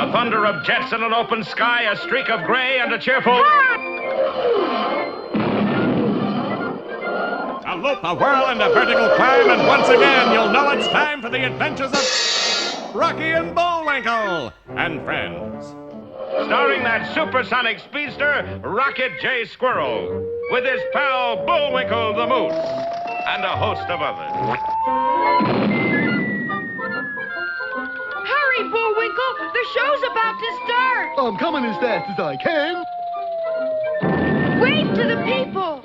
The thunder of jets in an open sky, a streak of gray, and a cheerful... A loop, a whirl, and a vertical climb, and once again you'll know it's time for the adventures of Rocky and Bullwinkle and friends. Starring that supersonic speedster, Rocket J. Squirrel, with his pal Bullwinkle the Moose, and a host of others. Hurry, Bullwinkle! The show's about to start! I'm coming as fast as I can. Wave to the people!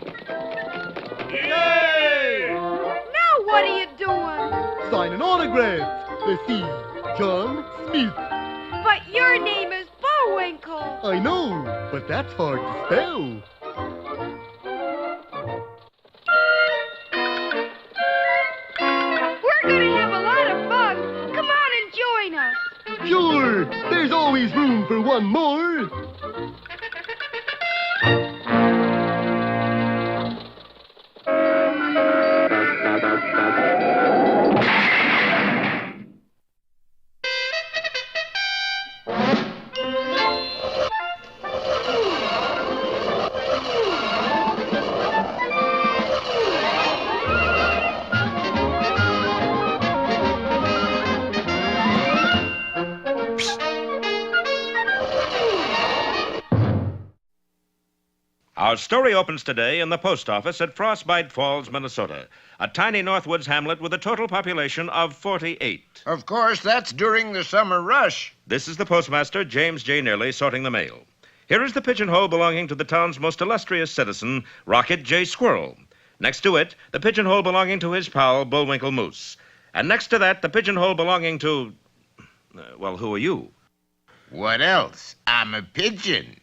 Yay! Now what are you doing? Signing autographs. Let's see. John Smith. But your name is Bullwinkle. I know, but that's hard to spell. We're gonna have a lot of fun. Come on and join us. Sure, there's always room for one more. Our story opens today in the post office at Frostbite Falls, Minnesota, a tiny Northwoods hamlet with a total population of 48. Of course, that's during the summer rush. This is the postmaster, James J. Nearly, sorting the mail. Here is the pigeonhole belonging to the town's most illustrious citizen, Rocket J. Squirrel. Next to it, the pigeonhole belonging to his pal, Bullwinkle Moose. And next to that, the pigeonhole belonging to... well, who are you? What else? I'm a pigeon.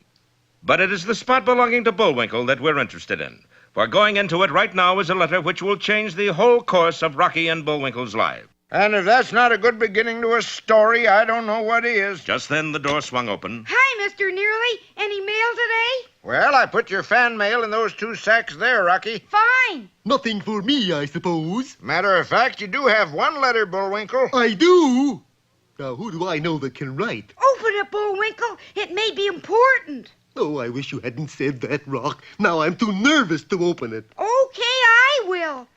But it is the spot belonging to Bullwinkle that we're interested in. For going into it right now is a letter which will change the whole course of Rocky and Bullwinkle's lives. And if that's not a good beginning to a story, I don't know what is. Just then, the door swung open. Hi, Mr. Nearly. Any mail today? Well, I put your fan mail in those 2 sacks there, Rocky. Fine. Nothing for me, I suppose. Matter of fact, you do have one letter, Bullwinkle. I do. Now, who do I know that can write? Open it, Bullwinkle. It may be important. Oh, I wish you hadn't said that, Rock. Now I'm too nervous to open it. Okay, I will.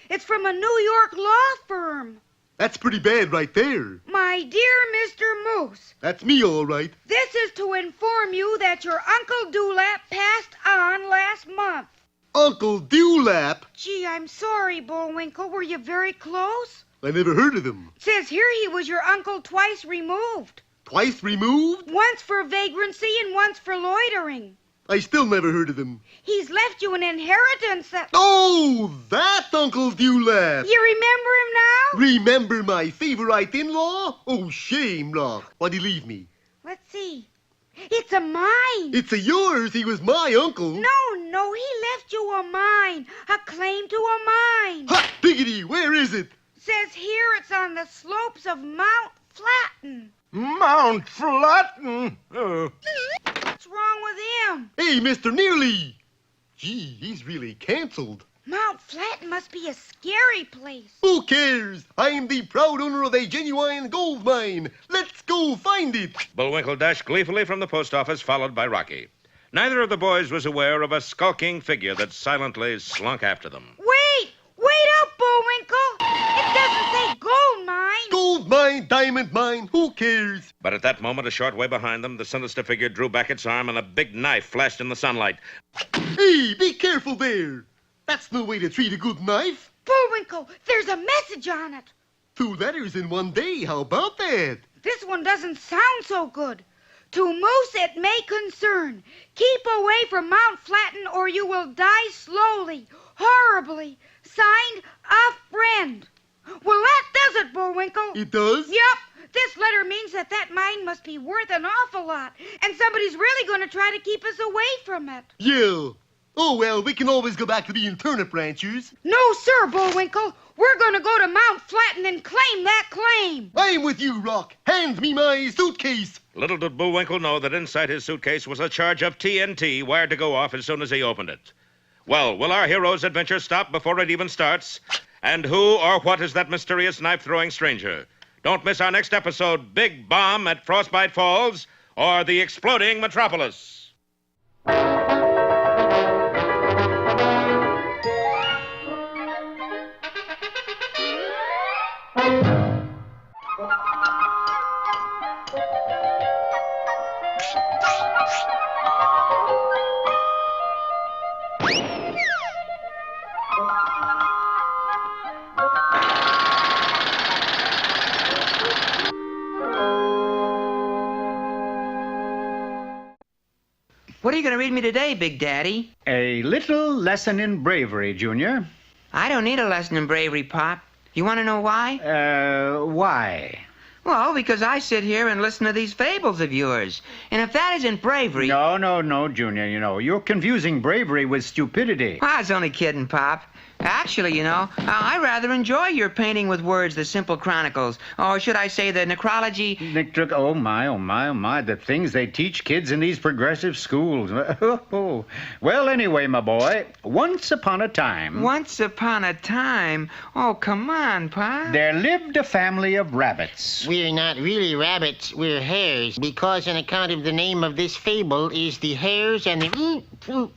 It's from a New York law firm. That's pretty bad right there. My dear Mr. Moose, That's me, all right. this is to inform you that your Uncle Dewlap passed on last month. Uncle Dewlap. Gee, I'm sorry, Bullwinkle. Were you very close? I never heard of him. Says here he was your uncle twice removed. Twice removed? Once for vagrancy and once for loitering. I still never heard of him. He's left you an inheritance that... Oh, that Uncle Dewlap. You remember him now? Remember my favorite in-law? Oh, shame, Rock. Why'd he leave me? Let's see. It's a mine. It's a yours. He was my uncle. No, he left you a mine. A claim to a mine. Hot diggity, where is it? Says here it's on the slopes of Mount Flatten. Mount Flatten? What's wrong with him? Hey, Mr. Nearly. Gee, he's really canceled. Mount Flatten must be a scary place. Who cares? I'm the proud owner of a genuine gold mine. Let's go find it. Bullwinkle dashed gleefully from the post office, followed by Rocky. Neither of the boys was aware of a skulking figure that silently slunk after them. Wait up, Bullwinkle. It doesn't say gold mine. Gold mine, diamond mine, who cares? But at that moment, a short way behind them, the sinister figure drew back its arm and a big knife flashed in the sunlight. Hey, be careful there. That's no way to treat a good knife. Bullwinkle, there's a message on it. 2 letters in one day, how about that? This one doesn't sound so good. To Moose it may concern. Keep away from Mount Flatten or you will die slowly, horribly. Signed, a friend. Well, that does it, Bullwinkle. It does? Yep. This letter means that mine must be worth an awful lot, and somebody's really going to try to keep us away from it. Yeah. Oh, well, we can always go back to being turnip ranchers. No, sir, Bullwinkle. We're going to go to Mount Flatten and claim that claim. I'm with you, Rock. Hand me my suitcase. Little did Bullwinkle know that inside his suitcase was a charge of TNT wired to go off as soon as he opened it. Well, will our hero's adventure stop before it even starts? And who or what is that mysterious knife-throwing stranger? Don't miss our next episode, Big Bomb at Frostbite Falls, or The Exploding Metropolis. What are you going to read me today, Big Daddy? A little lesson in bravery, Junior. I don't need a lesson in bravery, Pop. You want to know why? Why? Well, because I sit here and listen to these fables of yours. And if that isn't bravery... No, Junior, you're confusing bravery with stupidity. I was only kidding, Pop. Actually, I rather enjoy your painting with words, the simple chronicles. Or should I say the necrology... Oh, my, the things they teach kids in these progressive schools. Well, anyway, my boy, once upon a time... Once upon a time? Oh, come on, Pop. There lived a family of rabbits. We're not really rabbits, we're hares, because on account of the name of this fable is the hares and the...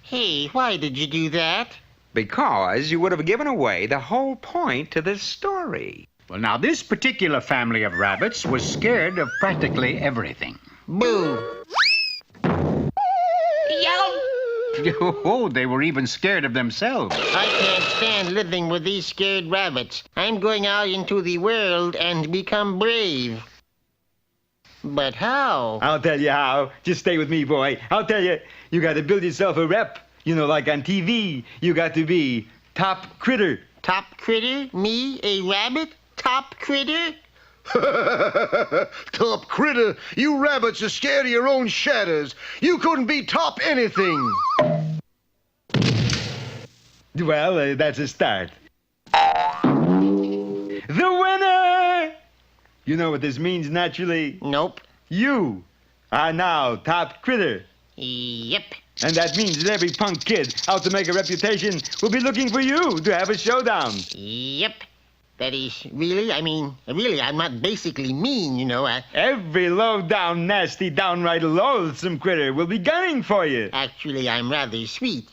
Hey, why did you do that? Because you would have given away the whole point to this story. Well, now, this particular family of rabbits was scared of practically everything. Boo! Oh, they were even scared of themselves. I can't stand living with these scared rabbits. I'm going out into the world and become brave. But how? I'll tell you how. Just stay with me, boy. I'll tell you. You got to build yourself a rep. Like on TV, you got to be top critter. Top critter? Me, a rabbit? Top critter? Top critter? You rabbits are scared of your own shadows. You couldn't be top anything. Well, that's a start. The winner! You know what this means, naturally? Nope. You are now top critter. Yep. And that means that every punk kid out to make a reputation will be looking for you to have a showdown. Yep. That is, really, I'm not basically mean, Every low-down, nasty, downright loathsome critter will be gunning for you. Actually, I'm rather sweet,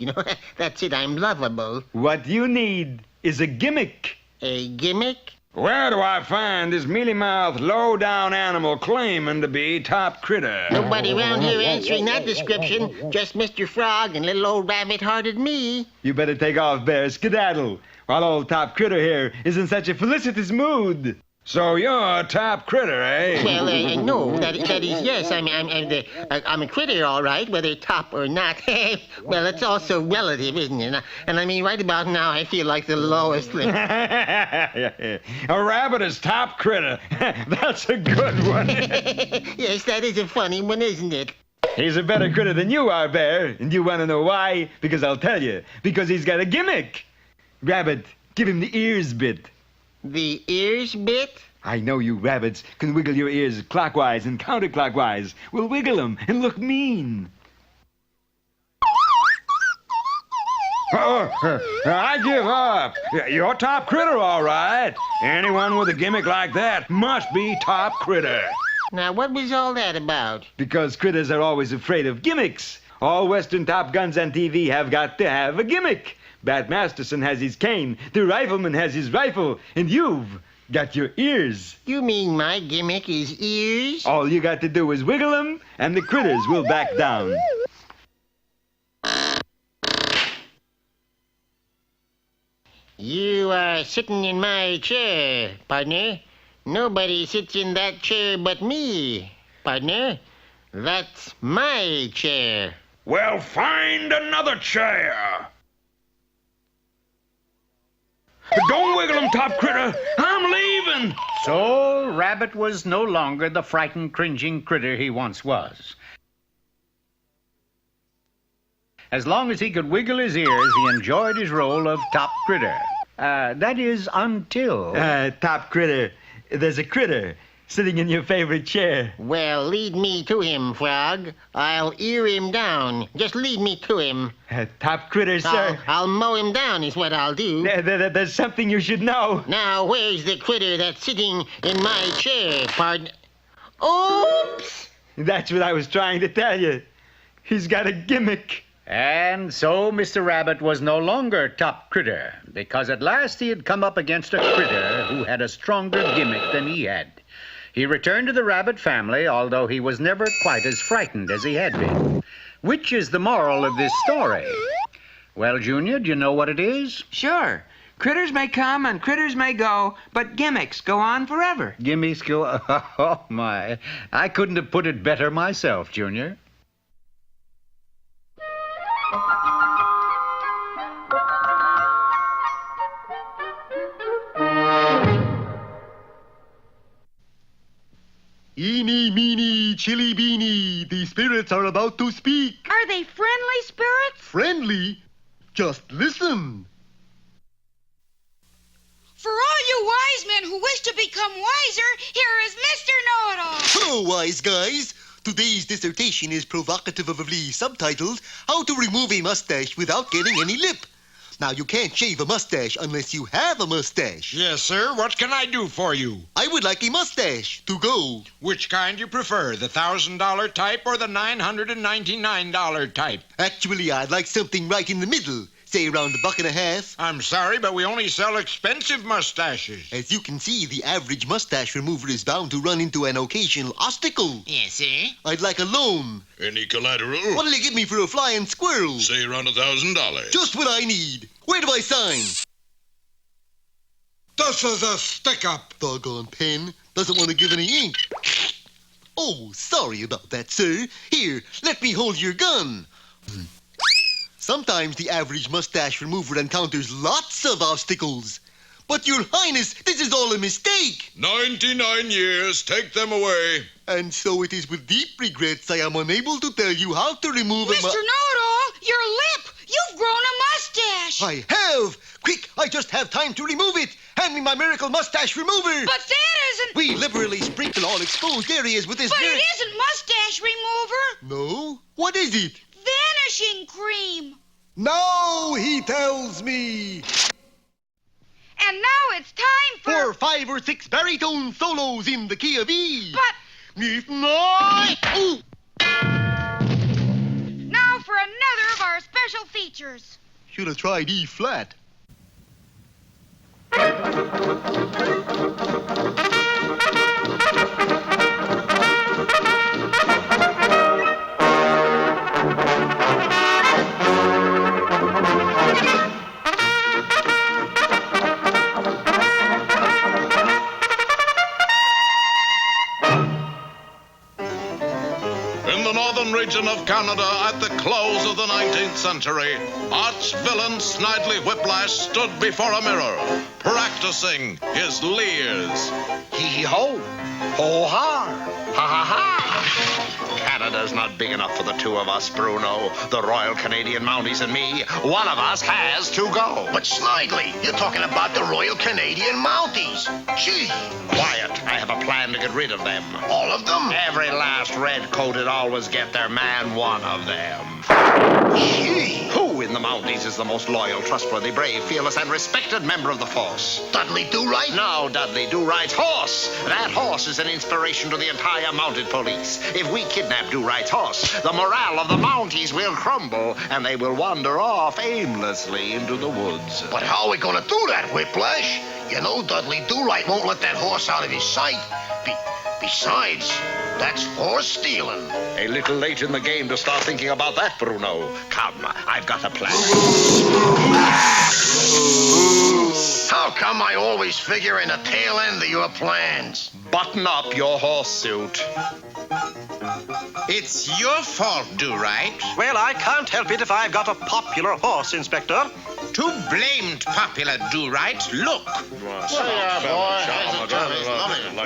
That's it, I'm lovable. What you need is a gimmick. A gimmick? Where do I find this mealy-mouthed, low-down animal claiming to be top critter? Nobody around here answering that description. Just Mr. Frog and little old rabbit-hearted me. You better take off, Bear. Skedaddle. While old top critter here is in such a felicitous mood. So you're a top critter, eh? Well, no, that is, yes. I'm a critter, all right, whether top or not. Well, it's also relative, isn't it? And right about now, I feel like the lowest thing. A rabbit is top critter. That's a good one. Yes, that is a funny one, isn't it? He's a better critter than you are, Bear. And you want to know why? Because I'll tell you. Because he's got a gimmick. Rabbit, give him the ears bit. The ears bit? I know you rabbits can wiggle your ears clockwise and counterclockwise. We'll wiggle them and look mean. I give up. You're top critter, all right. Anyone with a gimmick like that must be top critter. Now, what was all that about? Because critters are always afraid of gimmicks. All Western Top Guns on TV have got to have a gimmick. Bat Masterson has his cane, the rifleman has his rifle, and you've got your ears. You mean my gimmick is ears? All you got to do is wiggle them, and the critters will back down. You are sitting in my chair, partner. Nobody sits in that chair but me, partner. That's my chair. Well, find another chair. Don't wiggle him, top critter. I'm leaving. So, Rabbit was no longer the frightened, cringing critter he once was. As long as he could wiggle his ears, he enjoyed his role of top critter. That is, until... Top critter. There's a critter. sitting in your favorite chair. Well, lead me to him, Frog. I'll ear him down. Just lead me to him. Top critter, sir. I'll mow him down is what I'll do. There's something you should know. Now, where's the critter that's sitting in my chair, pardon? Oops! That's what I was trying to tell you. He's got a gimmick. And so Mr. Rabbit was no longer top critter, because at last he had come up against a critter who had a stronger gimmick than he had. He returned to the rabbit family, although he was never quite as frightened as he had been. Which is the moral of this story? Well, Junior, do you know what it is? Sure. Critters may come and critters may go, but gimmicks go on forever. Gimmicks go... Oh, my. I couldn't have put it better myself, Junior. Eeny, meeny, chilly, beany. The spirits are about to speak. Are they friendly spirits? Friendly? Just listen. For all you wise men who wish to become wiser, here is Mr. Know-It-All. Hello, wise guys. Today's dissertation is provocatively subtitled, How to Remove a Mustache Without Getting Any Lip. Now, you can't shave a mustache unless you have a mustache. Yes, sir. What can I do for you? I would like a mustache to go. Which kind you prefer, the $1,000 type or the $999 type? Actually, I'd like something right in the middle. Say around $1.50. I'm sorry, but we only sell expensive mustaches. As you can see, the average mustache remover is bound to run into an occasional obstacle. Yes, sir. I'd like a loan. Any collateral? What'll you give me for a flying squirrel? Say around $1,000. Just what I need. Where do I sign? This is a stick-up. Doggone pen. Doesn't want to give any ink. Oh, sorry about that, sir. Here, let me hold your gun. Sometimes the average mustache remover encounters lots of obstacles. But, Your Highness, this is all a mistake. 99 years. Take them away. And so it is with deep regrets I am unable to tell you how to remove Mr. Know-It-All, your lip! You've grown a mustache! I have! Quick, I just have time to remove it! Hand me my miracle mustache remover! But that isn't... We liberally sprinkle all exposed areas with this... But it isn't mustache remover! No? What is it? Vanishing cream! No, he tells me! And now it's time for 5 or 6 baritone solos in the key of E. But... Ooh. Now for another of our special features. Should have tried E flat. Region of Canada at the close of the 19th century, arch villain Snidely Whiplash stood before a mirror, practicing his leers. Hee-ho, ho-ha, ha-ha-ha. Canada's not big enough for the two of us, Bruno. The Royal Canadian Mounties and me. One of us has to go. But Snidely, you're talking about the Royal Canadian Mounties. Gee. Quiet. I have a plan to get rid of them. All of them? Every last red-coated always get their man one of them. Gee. Who in the Mounties is the most loyal, trustworthy, brave, fearless, and respected member of the force? Dudley Do-Right? No, Dudley Do-Right's horse. That horse is an inspiration to the entire mounted police. If we kidnap Do-Right's horse, the morale of the Mounties will crumble, and they will wander off aimlessly into the woods. But how are we going to do that, Whiplash? You know Dudley Do-Right won't let that horse out of his sight. Besides, that's horse stealing. A little late in the game to start thinking about that, Bruno. Come, I've got a plan. How come I always figure in the tail end of your plans? Button up your horse suit. It's your fault, Do-Right. Well, I can't help it if I've got a popular horse, Inspector. Too blamed popular, Do-Right. Look.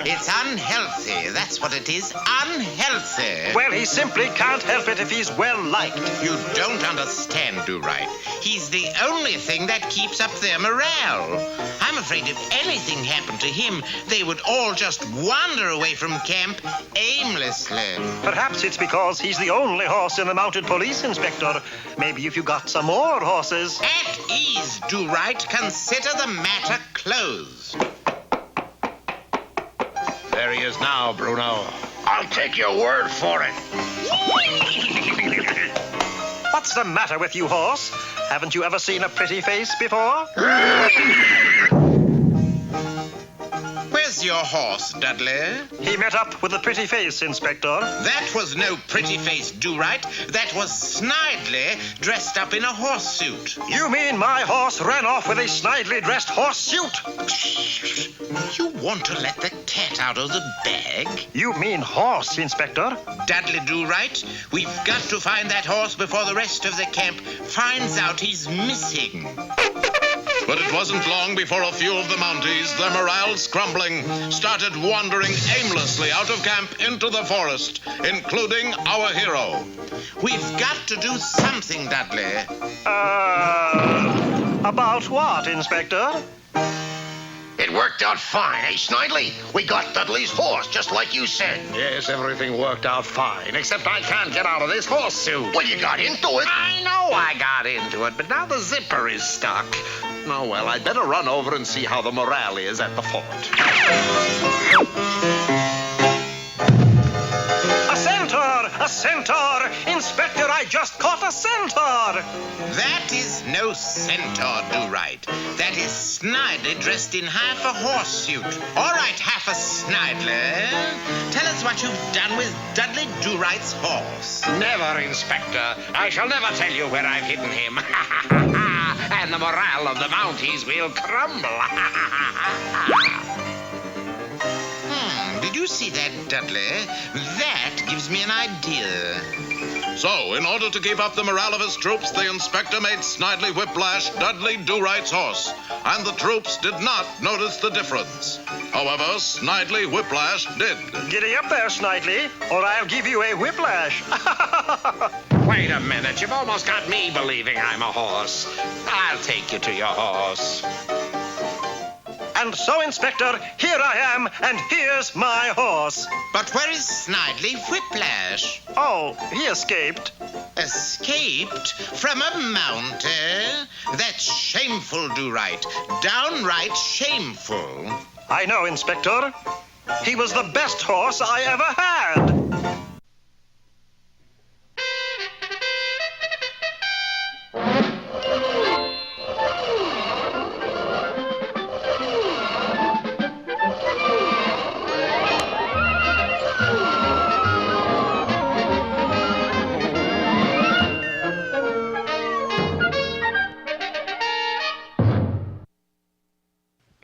It's unhealthy. That's what it is. Unhealthy. Well, he simply can't help it if he's well-liked. You don't understand, Do-Right. He's the only thing that keeps up their morale. I'm afraid if anything happened to him, they would all just wander away from camp aimlessly. Perhaps it's because he's the only horse in the mounted police, Inspector. Maybe if you got some more horses. At ease, Do-Right. Consider the matter closed. There he is now, Bruno. I'll take your word for it. What's the matter with you, horse? Haven't you ever seen a pretty face before? Where's your horse, Dudley? He met up with a pretty face, Inspector. That was no pretty face, Do-Right. That was Snidely dressed up in a horse suit. You mean my horse ran off with a snidely dressed horse suit? You want to let the cat out of the bag? You mean horse, Inspector? Dudley, Do-Right, we've got to find that horse before the rest of the camp finds out he's missing. But it wasn't long before a few of the Mounties, their morales crumbling, started wandering aimlessly out of camp into the forest, including our hero. We've got to do something, Dudley. About what, Inspector? It worked out fine, eh, Snidely? We got Dudley's horse, just like you said. Yes, everything worked out fine, except I can't get out of this horse suit. Well, you got into it. I know I got into it, but now the zipper is stuck. Oh, well, I'd better run over and see how the morale is at the fort. A centaur! A centaur! Inspector, I just caught a centaur! That is no centaur, Do-Right. That is Snidely dressed in half a horse suit. All right, half a Snidely. Tell us what you've done with Dudley Do-Right's horse. Never, Inspector. I shall never tell you where I've hidden him. And the morale of the Mounties will crumble. Did you see that, Dudley? That gives me an idea. So, in order to keep up the morale of his troops, the inspector made Snidely Whiplash Dudley Do-Right's horse, and the troops did not notice the difference. However, Snidely Whiplash did. Giddy up there, Snidely, or I'll give you a whiplash. Wait a minute. You've almost got me believing I'm a horse. I'll take you to your horse. And so, Inspector, here I am, and here's my horse. But where is Snidely Whiplash? Oh, he escaped. Escaped from a mountie? That's shameful, Do-Right. Downright shameful. I know, Inspector. He was the best horse I ever had.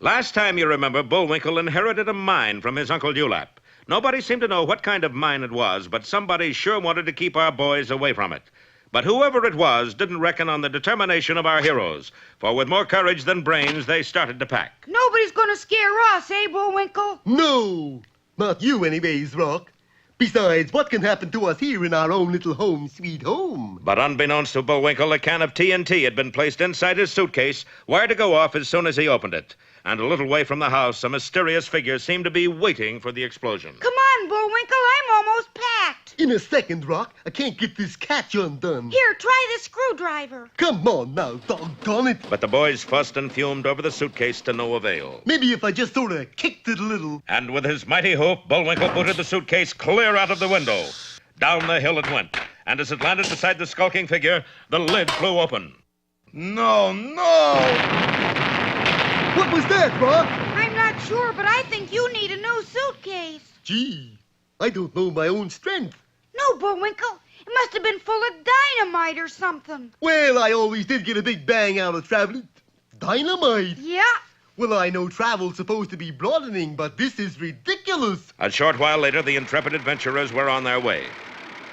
Last time, you remember, Bullwinkle inherited a mine from his Uncle Dewlap. Nobody seemed to know what kind of mine it was, but somebody sure wanted to keep our boys away from it. But whoever it was didn't reckon on the determination of our heroes, for with more courage than brains, they started to pack. Nobody's gonna scare us, eh, Bullwinkle? No, not you anyways, Rock. Besides, what can happen to us here in our own little home, sweet home? But unbeknownst to Bullwinkle, a can of TNT had been placed inside his suitcase, wired to go off as soon as he opened it. And a little way from the house, a mysterious figure seemed to be waiting for the explosion. Come on, Bullwinkle, I'm almost packed. In a second, Rock. I can't get this catch undone. Here, try the screwdriver. Come on now, doggone it. But the boys fussed and fumed over the suitcase to no avail. Maybe if I just sort of kicked it a little. And with his mighty hoof, Bullwinkle booted the suitcase clear out of the window. Down the hill it went, and as it landed beside the skulking figure, the lid flew open. No! What was that, Rock? I'm not sure, but I think you need a new suitcase. Gee, I don't know my own strength. No, Bullwinkle. It must have been full of dynamite or something. Well, I always did get a big bang out of traveling. Dynamite? Yeah. Well, I know travel's supposed to be broadening, but this is ridiculous. A short while later, the intrepid adventurers were on their way.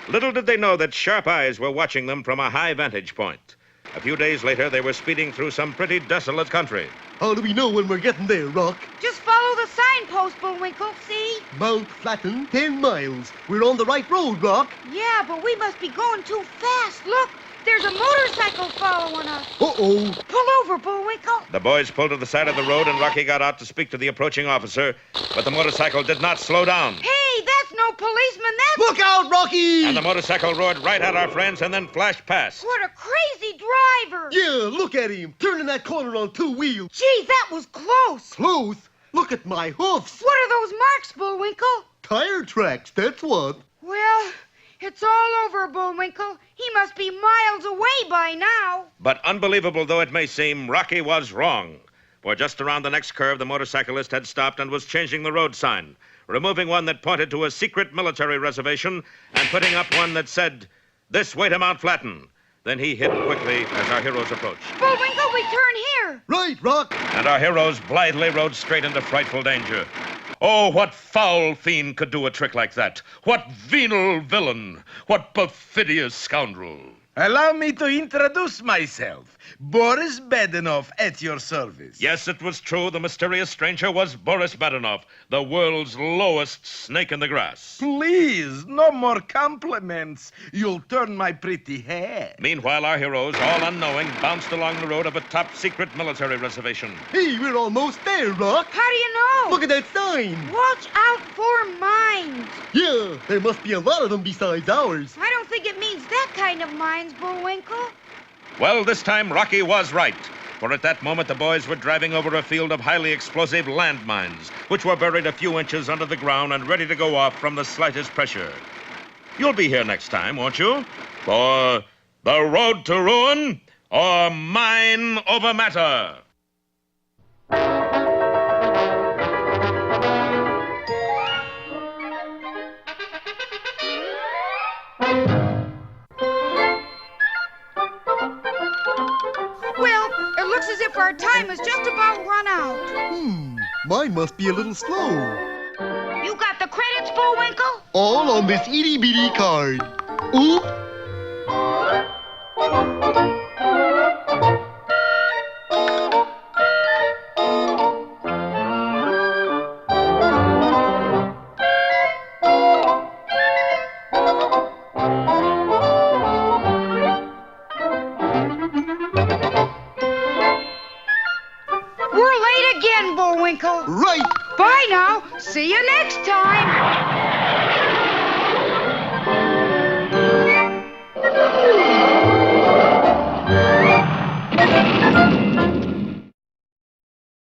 Little did they know that sharp eyes were watching them from a high vantage point. A few days later, they were speeding through some pretty desolate country. How do we know when we're getting there, Rock? Just follow the signpost, Bullwinkle, see? Mount Flatten, 10 miles. We're on the right road, Rock. Yeah, but we must be going too fast. Look, there's a motorcycle following us. Uh-oh. Pull over, Bullwinkle. The boys pulled to the side of the road, and Rocky got out to speak to the approaching officer, but the motorcycle did not slow down. Hey, that's no policeman, that's... Look out, Rocky! And the motorcycle roared right at our friends and then flashed past. What a crazy driver! Yeah, look at him, turning that corner on 2 wheels. Gee, that was close. Close? Look at my hoofs. What are those marks, Bullwinkle? Tire tracks, that's what. Well, it's all over, Bullwinkle. He must be miles away by now. But unbelievable though it may seem, Rocky was wrong. For just around the next curve, the motorcyclist had stopped and was changing the road sign, removing one that pointed to a secret military reservation and putting up one that said, "This way to Mount Flatten." Then he hid quickly as our heroes approached. Bullwinkle, we turn here. Right, Rock. And our heroes blithely rode straight into frightful danger. Oh, what foul fiend could do a trick like that? What venal villain? What perfidious scoundrel? Allow me to introduce myself. Boris Badenov at your service. Yes, it was true. The mysterious stranger was Boris Badenov, the world's lowest snake in the grass. Please, no more compliments. You'll turn my pretty hair. Meanwhile, our heroes, all unknowing, bounced along the road of a top-secret military reservation. Hey, we're almost there, Rock. How do you know? Look at that sign. Watch out for mines. Yeah, there must be a lot of them besides ours. I don't think it means that kind of mines, Bullwinkle. Well, this time Rocky was right. For at that moment, the boys were driving over a field of highly explosive landmines, which were buried a few inches under the ground and ready to go off from the slightest pressure. You'll be here next time, won't you? For The Road to Ruin or Mine Over Matter. As if our time is just about run out. Mine must be a little slow. You got the credits, Bullwinkle? All on this itty-bitty card. Oop. Bullwinkle. Right. Bye now. See you next time.